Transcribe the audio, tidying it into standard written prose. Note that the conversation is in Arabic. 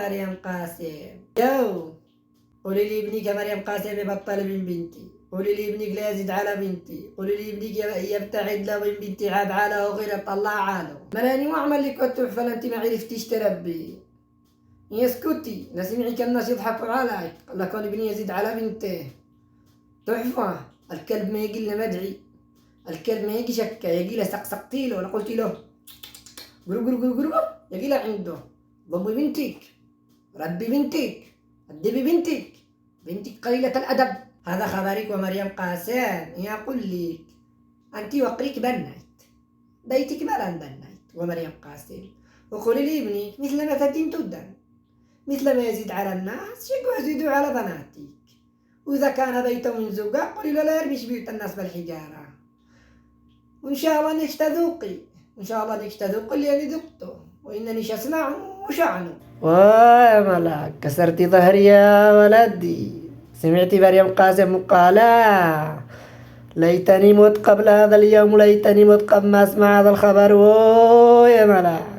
مريم قاسم. يو قولي لي ابنك يا مريم قاسم يبطل من بنتي، قولي لي ابنك لا يزيد على بنتي، قولي لي ابنك يبتعد له من بنتي عاد عاله وغير طلع عاله. ملاني واعمل لك التحفة انت ما عرفتيش تربي. يسكتي لا سمعك الناس يضحكوا عليك، قال لك ابني يزيد على بنته. تحفة الكلب ما يجي لنا مدعي، الكلب ما يجي شكا، يجي له سقسقتي له ولا قلت له قرو قرو قرو قرو يجي له عنده. ضمي بنتك، ربي بنتك، أدبي بنتك، بنتك قليلة الأدب. هذا خبرك ومريم قاسم. يقول لك أنت وقريك بنيت بيتك ما بنيت ومريم قاسم. وقولي لي ابنك مثل ما تدين تدن، مثل ما يزيد على الناس شكوا يزيدوا على بناتك. وإذا كان بيته من زوجة قولي له لا يرميش بيوت الناس بالحجارة. وإن شاء الله انك تذوقي، وإن شاء الله انك تذوقي اللي أنا ذقته، وإنني أسمع وشعنه. يا ملاك كسرتي ظهري يا ولدي. سمعتي مريم قاسم قالا ليتني مت قبل هذا اليوم، ليتني مت قبل ما أسمع هذا الخبر. يا ملاك